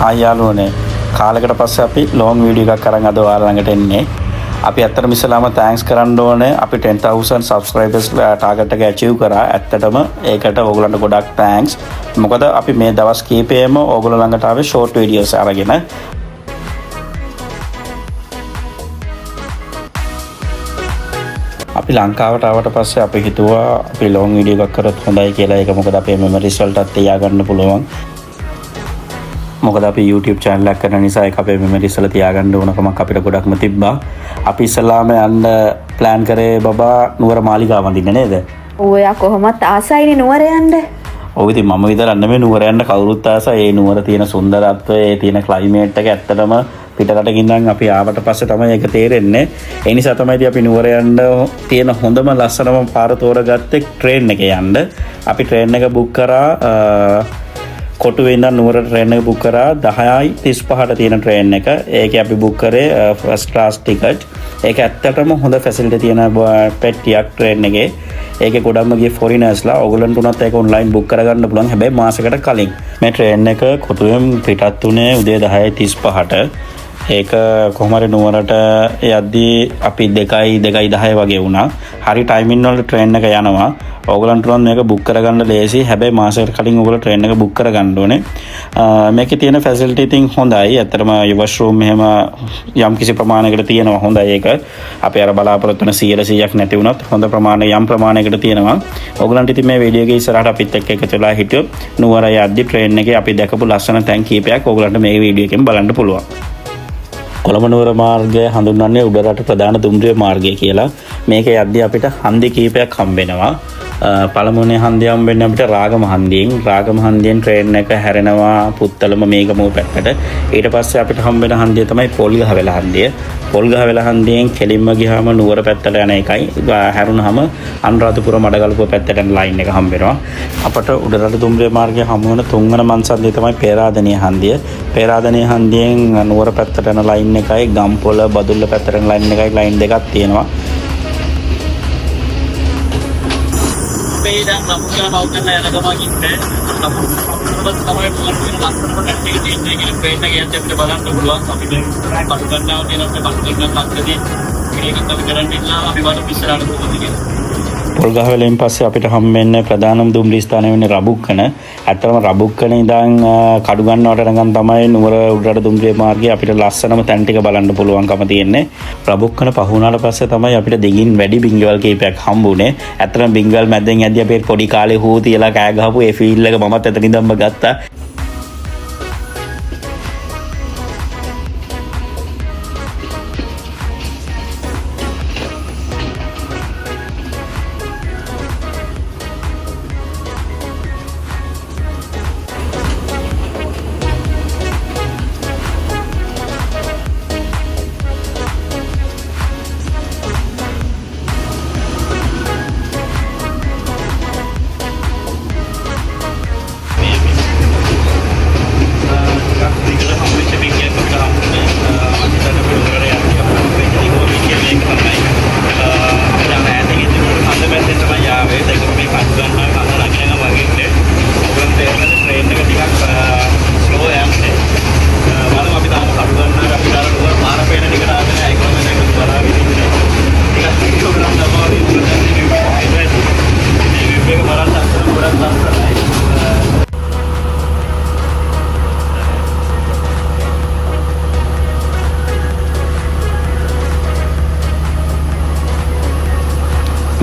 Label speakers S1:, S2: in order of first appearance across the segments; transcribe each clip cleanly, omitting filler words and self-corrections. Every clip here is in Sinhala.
S1: හායි යාළුවනේ කාලයකට පස්සේ අපි ලොන් වීඩියෝ එකක් අරන් අද ඔයාලා ළඟට එන්නේ. අපි ඇත්තටම ඉස්සලාම තෑන්ක්ස් කරන්න ඕනේ. අපි 10000 subscribers ටාගට් එක achieve කරා. ඇත්තටම ඒකට ඕගොල්ලන්ට ගොඩක් තෑන්ක්ස්. මොකද අපි මේ දවස් කීපෙම ඕගොල්ලෝ ළඟට ආවේ ෂෝට් වීඩියෝස් අරගෙන. අපි ලංකාවට ආවට පස්සේ අපි හිතුවා අපි ලොන් වීඩියෝ එකක් කරොත් හොඳයි කියලා. ඒක මොකද අපේ මෙමරිස් වලටත් තියාගන්න පුළුවන්. මොකද අපි YouTube channel එකක් කරන නිසා ඒක අපේ මෙමරිස් වල තියාගන්න ඕනකමක් අපිට ගොඩක්ම තිබ්බා. අපි ඉස්සලාම යන්න plan කරේ බබා නුවර මාලිගාව වඳින්න නේද?
S2: ඔයා කොහොමත් ආසයිනේ නුවර යන්න.
S1: ඔව් ඉතින් මම විතරක් නෙමෙයි නුවර යන්න කවුරුත් ආසයි. ඒ නුවර තියෙන සුන්දරත්වය, ඒ තියෙන climate එක ඇත්තටම පිටරටකින් ඉඳන් අපි ආවට පස්සේ තමයි ඒක තේරෙන්නේ. ඒ නිසා තමයි අපි නුවර යන්න තියෙන හොඳම ලස්සනම පාර තෝරගත්තේ ට්‍රේන් එකේ යන්න. අපි ට්‍රේන් එක බුක් කරා කොටුවේ ඉඳන් නුවර ට්‍රේන් එක බුක් කරා 10:35ට තියෙන ට්‍රේන් එක. ඒකේ අපි බුක් කරේ ෆස්ට් ක්ලාස් ටිකට්. ඒක ඇත්තටම හොඳ ෆැසිලිටි තියෙන පෙට්ටියක් ට්‍රේන් එකේ. ඒකේ ගොඩක්ම ගිය ෆොරිනර්ස්ලා ඕගොල්ලන්ට උනත් ඒක ඔන්ලයින් බුක් කරගන්න පුළුවන්. හැබැයි මාසෙකට කලින්. මේ ට්‍රේන් එක කොටුවෙන් පිටත් උනේ උදේ 10:35ට. ඒක කොහොම හරි නුවරට යද්දී අපි 2:10 වගේ වුණා. හරි ටයිමින් වල ට්‍රේන් එක යනවා. ඕගොල්ලන්ට උනත් මේක බුක් කරගන්න ලේසි. හැබැයි මාසෙකට කලින් ඕගොල්ලෝ ට්‍රේන් එක බුක් කරගන්න ඕනේ. මේකේ තියෙන ෆැසිලිටි ඉතින් හොඳයි. ඇත්තටම වොෂ්රූම් එහෙම යම් කිසි ප්‍රමාණයකට තියෙනවා. හොඳයි ඒක. අපි අර බලාපොරොත්තු වෙන 100%ක් නැති වුණත් හොඳ ප්‍රමාණයක් යම් ප්‍රමාණයකට තියෙනවා. ඕගොල්ලන්ට ඉතින් මේ වීඩියෝ එකේ ඉස්සරහට අපිත් එක්ක එකතු වෙලා හිටියොත් නුවර යද්දී ට්‍රේන් එකේ අපි දැකපු ලස්සන තැන් කීපයක් ඕගොල්ලන්ට මේ වීඩියෝ එකෙන් බලන්න පුළුවන්. කොළඹ නුවර මාර්ගය හඳුන්වන්නේ උඩරට ප්‍රධාන දුම්රිය මාර්ගය කියලා. මේක යද්දී අපිට හන්දි කීපයක් හම්බ වෙනවා. පළමුවනේ හන්දිය හම්බ වෙන්නේ අපිට රාගම හන්දියෙන් ට්‍රේන් එක හැරෙනවා පුත්තලම මේගමුව පැත්තට. ඊට පස්සේ අපිට හම්බ වෙන හන්දිය තමයි පොල්ගහවෙල හන්දිය. පොල්ගහවෙල හන්දියෙන් කෙලින්ම ගියාම නුවර පැත්තට යන එකයි. හැරුණාම අනුරාධපුර මඩගලපුව පැත්තට යන ලයින් එක හම්බ වෙනවා. අපට උඩරට දුම්රිය මාර්ගය හම්බ වෙන තුන්වන මංසන්දිය තමයි පේරාදෙණිය හන්දිය. පේරාදෙණිය හන්දියෙන් නුවර පැත්තට යන ලයින් එකයි ගම්පොළ බදුල්ල පැත්තට යන ලයින් එකයි ලයින් දෙකක් තියෙනවා.
S3: dan lakukan maukan yang ada bagi kita namun sampai bulan lakukan aktiviti ini kita yang kita balan dulu tapi dengan pasukan now di dalam pasukan nak jadi ini kita bicara bila අපි වල පිස්සරාට දුන්නේ
S1: පොල්ගහවෙලින් පස්සේ අපිට හම් වෙන්නේ ප්‍රධානම දුම්රිය ස්ථානය වෙන්නේ රබුක්කන. ඇත්තටම රබුක්කන ඉඳන් කඩු ගන්නවට යනකම් තමයි නුවර උඩරට දුම්රිය මාර්ගයේ අපිට ලස්සනම තැන් ටික බලන්න පුළුවන්කම තියෙන්නේ. රබුක්කන පහ වුණාට පස්සේ තමයි අපිට දෙකින් වැඩි බින්ගවල් කීපයක් හම්බුනේ. ඇත්තටම බින්ගවල් මැද්දෙන් යද්දී අපි පොඩි කාලේ හූ තියලා කෑ ගහපු ඒ ෆීල් එක මමත් එතන ඉඳන්ම ගත්තා.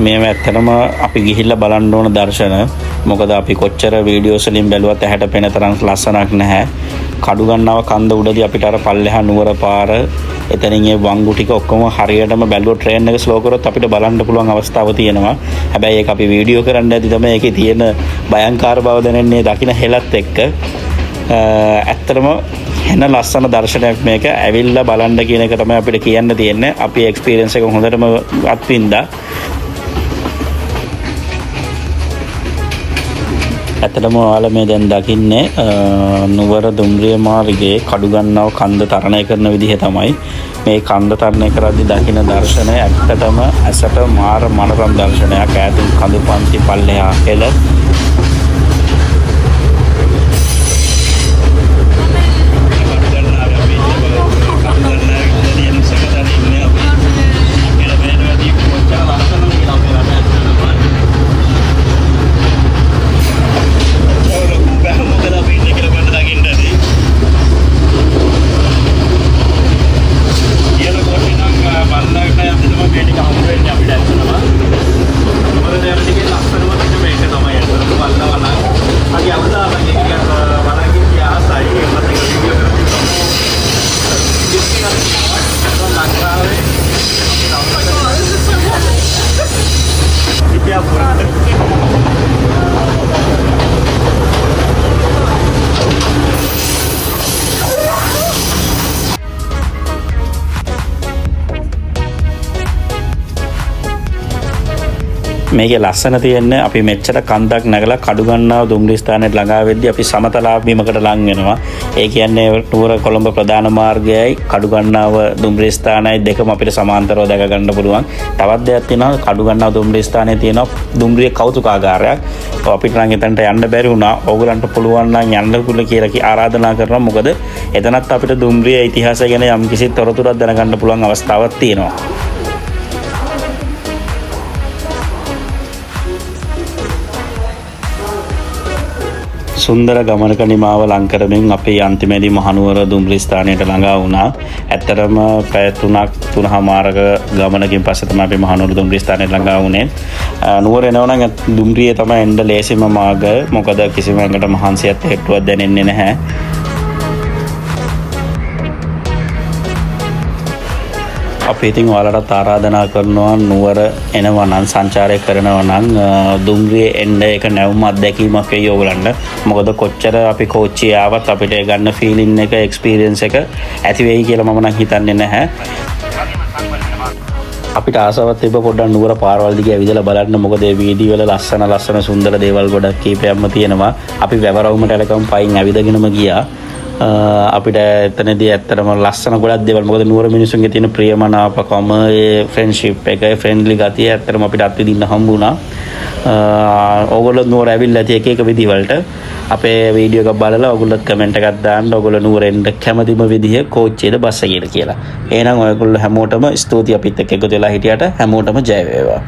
S1: මේ ඇත්තටම අපි ගිහිල්ලා බලන්න ඕන දර්ශන. මොකද අපි කොච්චර වීඩියෝස් වලින් බැලුවත් ඇහැට පෙනෙන තරම් ලස්සනක් නැහැ. කඩු ගන්නව කන්ද උඩදී අපිට අර පල්ලෙහා නුවර පාර එතනින් ඒ වංගු ටික ඔක්කොම හරියටම බැලුවොත් ට්‍රේන් එක ස්ලෝ කරොත් අපිට බලන්න පුළුවන් අවස්ථාව තියෙනවා. හැබැයි ඒක අපි වීඩියෝ කරන්න ඇති තමයි ඒකේ තියෙන භයංකාර බව දැනෙන්නේ දකින්න හෙලත් එක්ක. ඇත්තටම එන ලස්සන දර්ශනයක් මේක. ඇවිල්ලා බලන්න කියන එක තමයි අපිට කියන්න තියෙන්නේ. අපි එක්ස්පීරියන්ස් එක හොඳටම අත්විඳා. ඇත්තටම ඔයාලා මේ දැන් දකින්නේ නුවර දුම්රිය මාර්ගයේ කඩු ගන්නව කන්ද තරණය කරන විදිහ තමයි. මේ කන්ද තරණය කරද්දී දකින්න දර්ශනය ඇත්තටම ඇසට මාර මනරම් දර්ශනයක්. ඈතින් කඳු පන්ති පල්ලෙහා හෙළ මේකේ ලස්සන තියෙන්නේ අපි මෙච්චර කන්දක් නැගලා කඩුගන්නාව දුම්රිය ස්ථානයට ළඟා වෙද්දී අපි සමතලා බිමකට ලං වෙනවා. ඒ කියන්නේ නුවර කොළඹ ප්‍රධාන මාර්ගයයි කඩුගන්නාව දුම්රිය ස්ථානයයි දෙකම අපිට සමාන්තරව දැක ගන්න පුළුවන්. තවත් දෙයක් තියෙනවා කඩුගන්නාව දුම්රිය ස්ථානයේ තියෙනවා දුම්රිය කෞතුකාගාරයක්. අපිට නම් එතනට යන්න බැරි වුණා. ඕගලන්ට පුළුවන් නම් යන්න කියලා ආරාධනා කරනවා. මොකද එතනත් අපිට දුම්රිය ඉතිහාසය ගැන යම්කිසි තොරතුරක් දැනගන්න පුළුවන් අවස්ථාවක් තියෙනවා. සුන්දර ගමනක නිමාව ලං කරමින් අපි අන්තිමේදී මහනුවර දුම්රිය ස්ථානයට ළඟා වුණා. ඇත්තටම පැය 3:00මාරක ගමනකින් පස්සේ තමයි අපි මහනුවර දුම්රිය ස්ථානයට ළඟා වුණේ. නුවර එනවා නම් දුම්රියේ තමයි එන්න ලේසිම මාර්ගය. මොකද කිසිම එකට මහන්සියක් හේතුවක් දැනෙන්නේ නැහැ. අපි ඉතින් ඔයාලටත් ආරාධනා කරනවා නුවර එනවා නම් සංචාරය කරනවා නම් දුම්රිය එන්න එක නැවුම් අත්දැකීමක් වෙයි ඕගලන්ට. මොකද කොච්චර අපි කෝච්චිය ආවත් අපිට ගන්න ෆීලින් එක එක්ස්පීරියන්ස් එක ඇති වෙයි කියලා මම නම් හිතන්නේ නැහැ. අපිට ආසාවක් තිබ්බ පොඩ්ඩක් නුවර පාරවල් දිගේ ඇවිදලා බලන්න. මොකද මේ වීඩියෝ වල ලස්සන සුන්දර දේවල් ගොඩක් කීපයක්ම තියෙනවා. අපි වැවරවුමට එලකම් පයින් ඇවිදගෙනම ගියා. අපිට එතනදී ඇත්තටම ලස්සන ගොඩක් දේවල්. මොකද නුවර මිනිස්සුන්ගේ තියෙන ප්‍රියමනාපකම, ඒ ෆ්‍රෙන්ඩ්ෂිප් එක, ෆ්‍රෙන්ඩ්ලි ගතිය ඇත්තටම අපිට අත්විඳින්න හම්බ වුණා. ඕගොල්ලෝ නුවර ඇවිල්ලා ඇති එක විදිහවලට අපේ වීඩියෝ එකක් බලලා ඕගොල්ලොත් කමෙන්ට් එකක් දාන්න. ඕගොල්ලෝ නුවර එන්න කැමතිම විදිහ කෝච්චියේද බස් එකේද කියලා. එහෙනම් ඔයගොල්ලෝ හැමෝටම ස්තුතියි අපිත් එක්ක එකතු වෙලා හිටියට. හැමෝටම ජය වේවා.